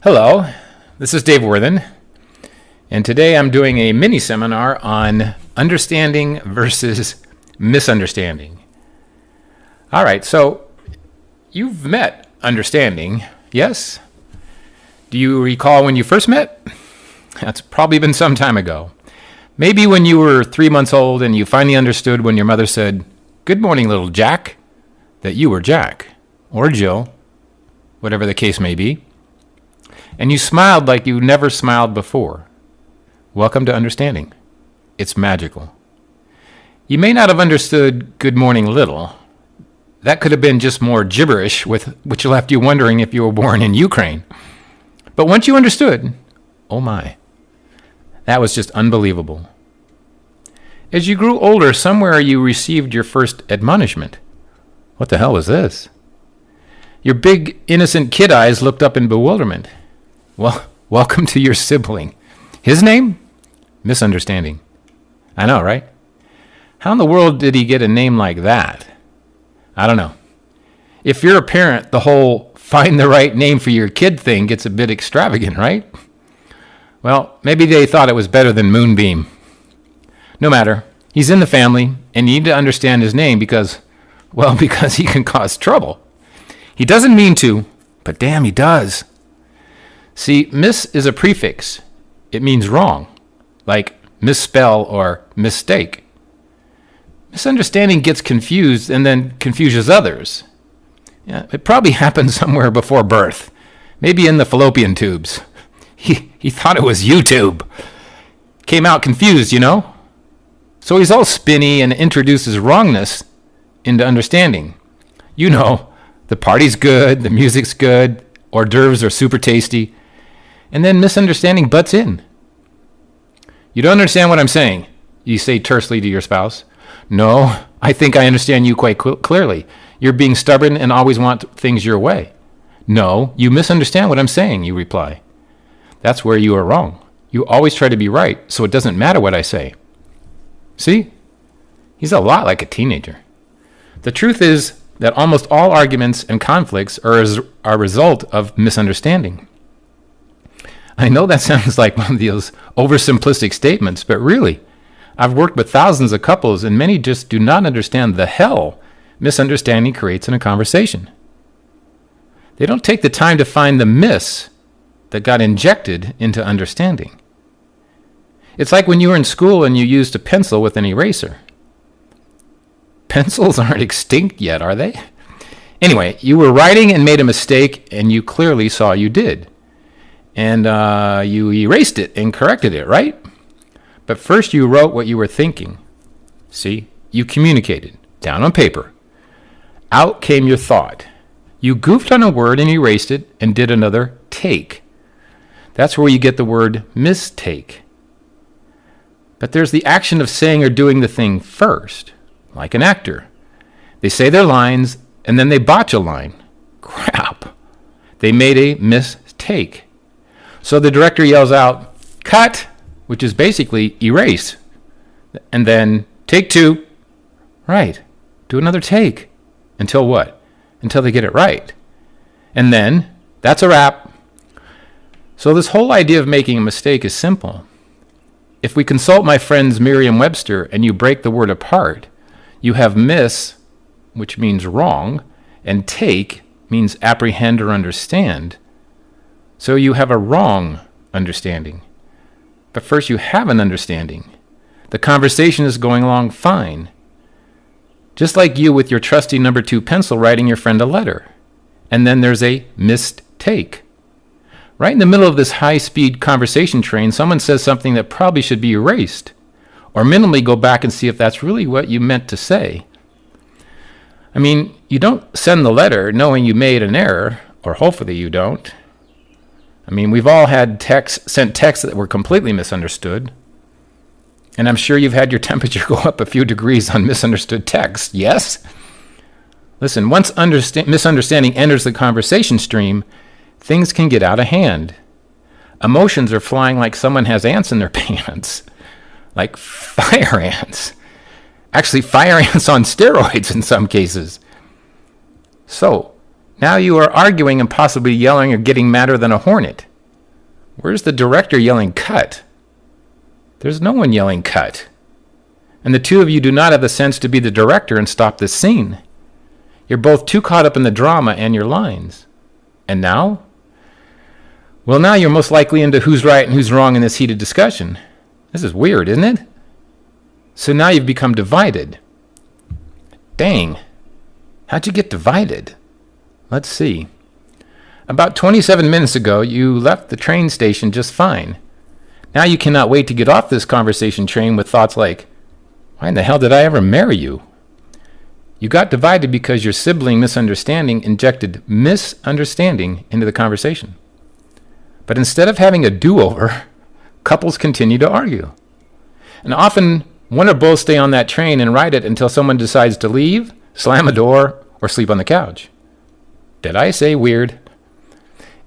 Hello, this is Dave Worthen, and today I'm doing a mini seminar on understanding versus misunderstanding. All right, so you've met understanding, yes? Do you recall when you first met? That's probably been some time ago. Maybe when you were 3 months old and you finally understood when your mother said, "Good morning, little Jack," that you were Jack, or Jill, whatever the case may be. And you smiled like you never smiled before. Welcome to understanding. It's magical. You may not have understood "good morning, little." That could have been just more gibberish, which left you wondering if you were born in Ukraine. But once you understood, oh my, that was just unbelievable. As you grew older, somewhere you received your first admonishment. What the hell was this? Your big, innocent kid eyes looked up in bewilderment. Well, welcome to your sibling. His name? Misunderstanding. I know, right? How in the world did he get a name like that? I don't know. If you're a parent, the whole find the right name for your kid thing gets a bit extravagant, right? Well, maybe they thought it was better than Moonbeam. No matter. He's in the family, and you need to understand his name because he can cause trouble. He doesn't mean to, but damn, he does. See, miss is a prefix. It means wrong, like misspell or mistake. Misunderstanding gets confused and then confuses others. Yeah, it probably happened somewhere before birth, maybe in the fallopian tubes. He thought it was YouTube. Came out confused, you know? So he's all spinny and introduces wrongness into understanding. You know, the party's good, the music's good, hors d'oeuvres are super tasty, and then misunderstanding butts in. "You don't understand what I'm saying," you say tersely to your spouse. "No, I think I understand you quite clearly. You're being stubborn and always want things your way." "No, you misunderstand what I'm saying," you reply. That's where you are wrong. You always try to be right, so it doesn't matter what I say. See? He's a lot like a teenager. The truth is that almost all arguments and conflicts are a result of misunderstanding. I know that sounds like one of those oversimplistic statements, but really, I've worked with thousands of couples, and many just do not understand the hell misunderstanding creates in a conversation. They don't take the time to find the miss that got injected into understanding. It's like when you were in school and you used a pencil with an eraser. Pencils aren't extinct yet, are they? Anyway, you were writing and made a mistake, and you clearly saw you did. And you erased it and corrected it, right? But first you wrote what you were thinking. See, you communicated, down on paper. Out came your thought. You goofed on a word and erased it and did another take. That's where you get the word mistake. But there's the action of saying or doing the thing first, like an actor. They say their lines and then they botch a line. Crap. They made a mistake. So the director yells out, "Cut," which is basically erase. And then take two. Right. Do another take. Until what? Until they get it right. And then that's a wrap. So this whole idea of making a mistake is simple. If we consult my friend's Merriam-Webster and you break the word apart, you have miss, which means wrong, and take means apprehend or understand. So you have a wrong understanding. But first you have an understanding. The conversation is going along fine. Just like you with your trusty number 2 pencil writing your friend a letter. And then there's a mistake. Right in the middle of this high-speed conversation train, someone says something that probably should be erased. Or minimally go back and see if that's really what you meant to say. I mean, you don't send the letter knowing you made an error, or hopefully you don't. I mean, we've all had sent texts that were completely misunderstood. And I'm sure you've had your temperature go up a few degrees on misunderstood text, yes? Listen, once misunderstanding enters the conversation stream, things can get out of hand. Emotions are flying like someone has ants in their pants. Like fire ants. Actually, fire ants on steroids in some cases. So, now you are arguing and possibly yelling or getting madder than a hornet. Where's the director yelling cut? There's no one yelling cut. And the two of you do not have the sense to be the director and stop this scene. You're both too caught up in the drama and your lines. And now? Well, now you're most likely into who's right and who's wrong in this heated discussion. This is weird, isn't it? So now you've become divided. Dang. How'd you get divided? Let's see. About 27 minutes ago, you left the train station just fine. Now you cannot wait to get off this conversation train with thoughts like, why in the hell did I ever marry you? You got divided because your sibling misunderstanding injected misunderstanding into the conversation. But instead of having a do-over, couples continue to argue. And often, one or both stay on that train and ride it until someone decides to leave, slam a door, or sleep on the couch. Did I say weird?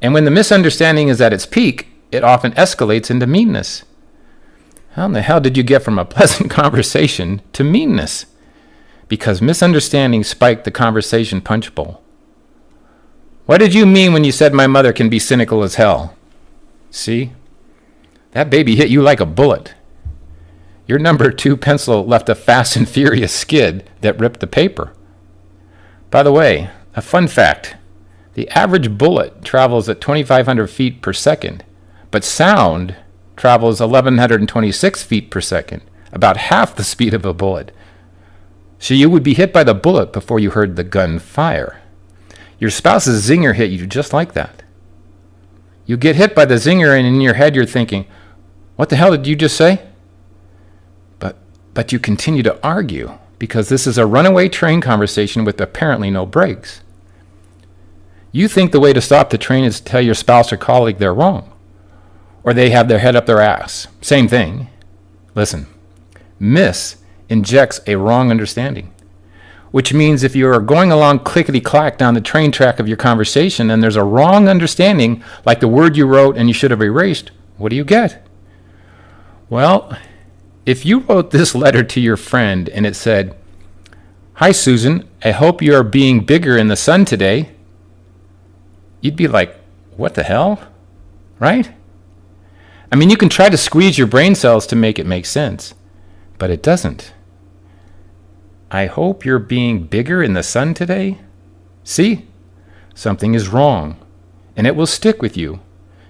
And when the misunderstanding is at its peak, it often escalates into meanness. How in the hell did you get from a pleasant conversation to meanness? Because misunderstanding spiked the conversation punch bowl. What did you mean when you said my mother can be cynical as hell? See? That baby hit you like a bullet. Your number 2 pencil left a fast and furious skid that ripped the paper. By the way, a fun fact. The average bullet travels at 2,500 feet per second, but sound travels 1,126 feet per second, about half the speed of a bullet. So you would be hit by the bullet before you heard the gun fire. Your spouse's zinger hit you just like that. You get hit by the zinger and in your head you're thinking, what the hell did you just say? But you continue to argue because this is a runaway train conversation with apparently no brakes. You think the way to stop the train is to tell your spouse or colleague they're wrong, or they have their head up their ass. Same thing. Listen, miss injects a wrong understanding, which means if you are going along clickety-clack down the train track of your conversation and there's a wrong understanding, like the word you wrote and you should have erased, what do you get? Well, if you wrote this letter to your friend and it said, "Hi, Susan, I hope you are being bigger in the sun today," you'd be like, what the hell? Right? I mean, you can try to squeeze your brain cells to make it make sense, but it doesn't. I hope you're being bigger in the sun today? See? Something is wrong, and it will stick with you.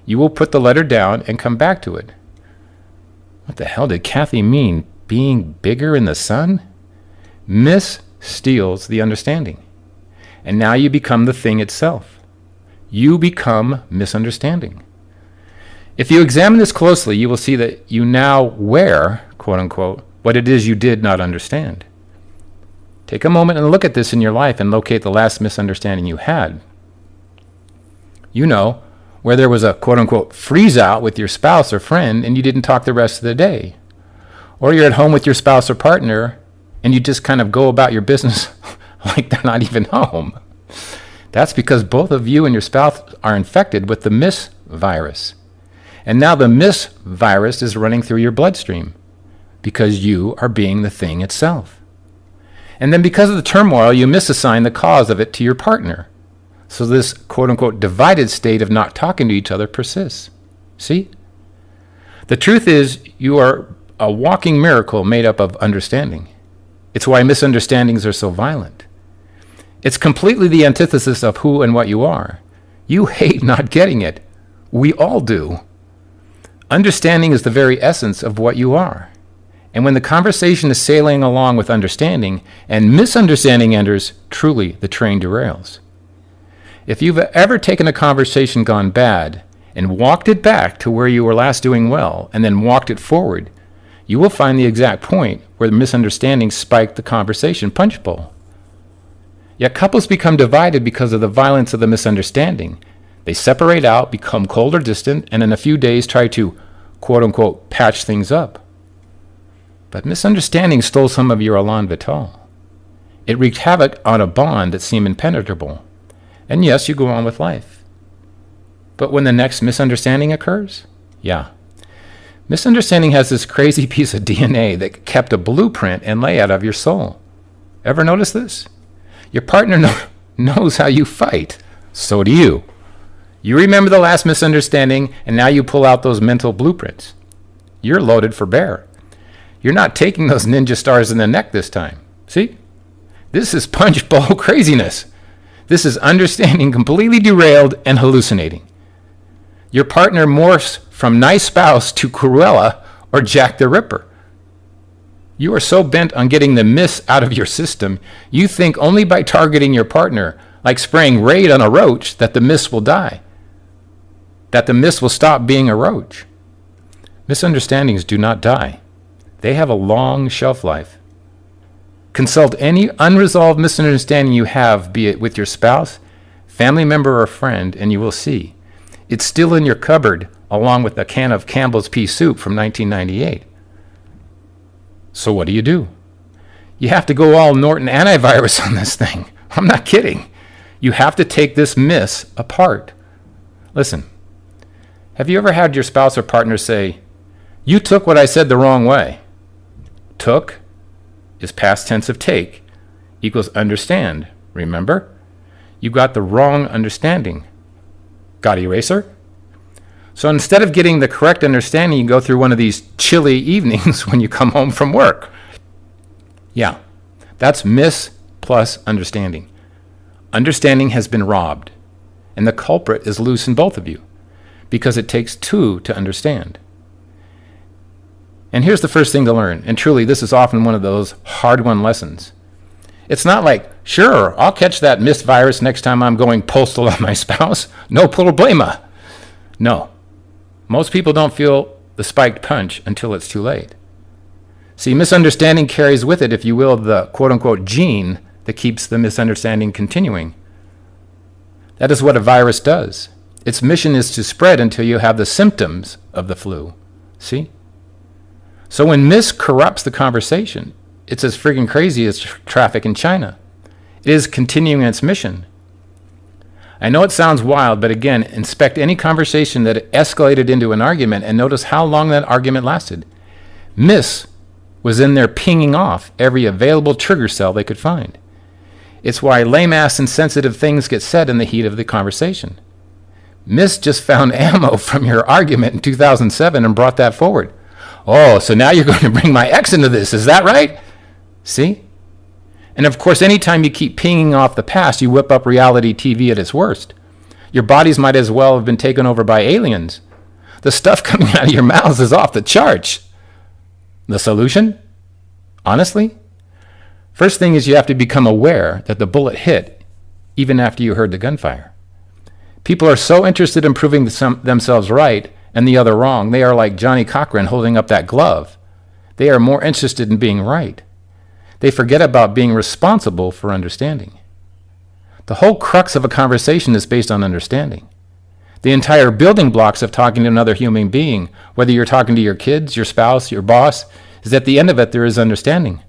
You will put the letter down and come back to it. What the hell did Kathy mean, being bigger in the sun? Miss steals the understanding, and now you become the thing itself. You become misunderstanding. If you examine this closely, you will see that you now wear, quote unquote, what it is you did not understand. Take a moment and look at this in your life and locate the last misunderstanding you had. You know, where there was a quote unquote freeze out with your spouse or friend and you didn't talk the rest of the day. Or you're at home with your spouse or partner and you just kind of go about your business like they're not even home. That's because both of you and your spouse are infected with the miss virus. And now the miss virus is running through your bloodstream because you are being the thing itself. And then because of the turmoil, you misassign the cause of it to your partner. So this quote-unquote divided state of not talking to each other persists. See? The truth is, you are a walking miracle made up of understanding. It's why misunderstandings are so violent. It's completely the antithesis of who and what you are. You hate not getting it. We all do. Understanding is the very essence of what you are. And when the conversation is sailing along with understanding and misunderstanding enters, truly the train derails. If you've ever taken a conversation gone bad and walked it back to where you were last doing well and then walked it forward, you will find the exact point where the misunderstanding spiked the conversation punch bowl. Yet couples become divided because of the violence of the misunderstanding. They separate out, become cold or distant, and in a few days try to, quote-unquote, patch things up. But misunderstanding stole some of your elan vital. It wreaked havoc on a bond that seemed impenetrable. And yes, you go on with life. But when the next misunderstanding occurs? Yeah. Misunderstanding has this crazy piece of DNA that kept a blueprint and layout of your soul. Ever notice this? Your partner knows how you fight. So do you. You remember the last misunderstanding, and now you pull out those mental blueprints. You're loaded for bear. You're not taking those ninja stars in the neck this time. See? This is punch bowl craziness. This is understanding completely derailed and hallucinating. Your partner morphs from nice spouse to Cruella or Jack the Ripper. You are so bent on getting the miss out of your system, you think only by targeting your partner, like spraying Raid on a roach, that the miss will die. That the miss will stop being a roach. Misunderstandings do not die. They have a long shelf life. Consult any unresolved misunderstanding you have, be it with your spouse, family member, or friend, and you will see. It's still in your cupboard, along with a can of Campbell's pea soup from 1998. So what do? You have to go all Norton antivirus on this thing. I'm not kidding. You have to take this miss apart. Listen, have you ever had your spouse or partner say, "You took what I said the wrong way"? Took is past tense of take equals understand. Remember? You got the wrong understanding. Got eraser? So instead of getting the correct understanding, you go through one of these chilly evenings when you come home from work. Yeah, that's miss plus understanding. Understanding has been robbed, and the culprit is loose in both of you, because it takes two to understand. And here's the first thing to learn, and truly this is often one of those hard-won lessons. It's not like, sure, I'll catch that mist virus next time I'm going postal on my spouse. No problema. No. Most people don't feel the spiked punch until it's too late. See, misunderstanding carries with it, if you will, the quote-unquote gene that keeps the misunderstanding continuing. That is what a virus does. Its mission is to spread until you have the symptoms of the flu. See? So when mis corrupts the conversation, it's as friggin' crazy as traffic in China. It is continuing its mission. I know it sounds wild, but again, inspect any conversation that escalated into an argument and notice how long that argument lasted. Miss was in there pinging off every available trigger cell they could find. It's why lame-ass insensitive things get said in the heat of the conversation. Miss just found ammo from your argument in 2007 and brought that forward. Oh, so now you're going to bring my ex into this, is that right? See? And of course, anytime you keep pinging off the past, you whip up reality TV at its worst. Your bodies might as well have been taken over by aliens. The stuff coming out of your mouths is off the charts. The solution? Honestly? First thing is you have to become aware that the bullet hit even after you heard the gunfire. People are so interested in proving themselves right and the other wrong, they are like Johnny Cochran holding up that glove. They are more interested in being right. They forget about being responsible for understanding. The whole crux of a conversation is based on understanding. The entire building blocks of talking to another human being, whether you're talking to your kids, your spouse, your boss, is at the end of it there is understanding.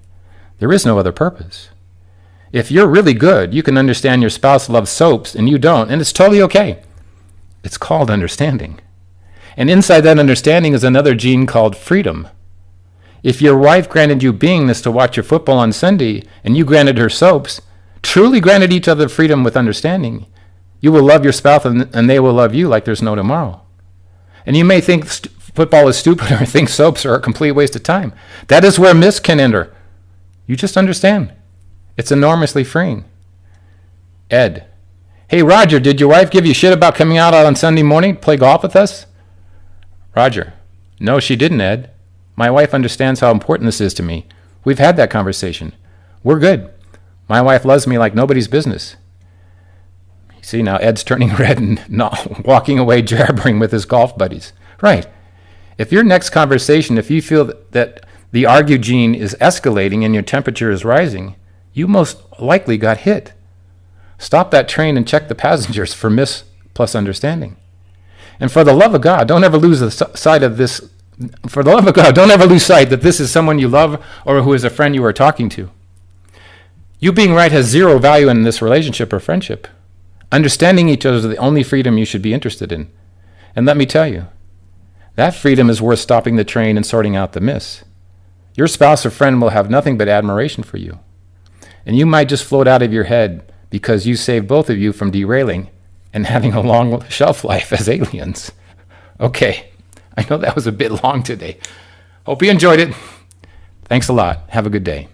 There is no other purpose. If you're really good, you can understand your spouse loves soaps and you don't, and it's totally okay. It's called understanding. And inside that understanding is another gene called freedom. If your wife granted you beingness to watch your football on Sunday and you granted her soaps, truly granted each other freedom with understanding, you will love your spouse and they will love you like there's no tomorrow. And you may think football is stupid or think soaps are a complete waste of time. That is where myths can enter. You just understand. It's enormously freeing. Ed. Hey, Roger, did your wife give you shit about coming out on Sunday morning to play golf with us? Roger. No, she didn't, Ed. My wife understands how important this is to me. We've had that conversation. We're good. My wife loves me like nobody's business. See, now Ed's turning red and walking away jabbering with his golf buddies. Right. If your next conversation, if you feel that the argue gene is escalating and your temperature is rising, you most likely got hit. Stop that train and check the passengers for miss plus understanding. And for the love of God, don't ever lose sight of this. For the love of God, don't ever lose sight that this is someone you love or who is a friend you are talking to. You being right has zero value in this relationship or friendship. Understanding each other is the only freedom you should be interested in. And let me tell you, that freedom is worth stopping the train and sorting out the miss. Your spouse or friend will have nothing but admiration for you. And you might just float out of your head because you saved both of you from derailing and having a long shelf life as aliens. Okay, I know that was a bit long today. Hope you enjoyed it. Thanks a lot. Have a good day.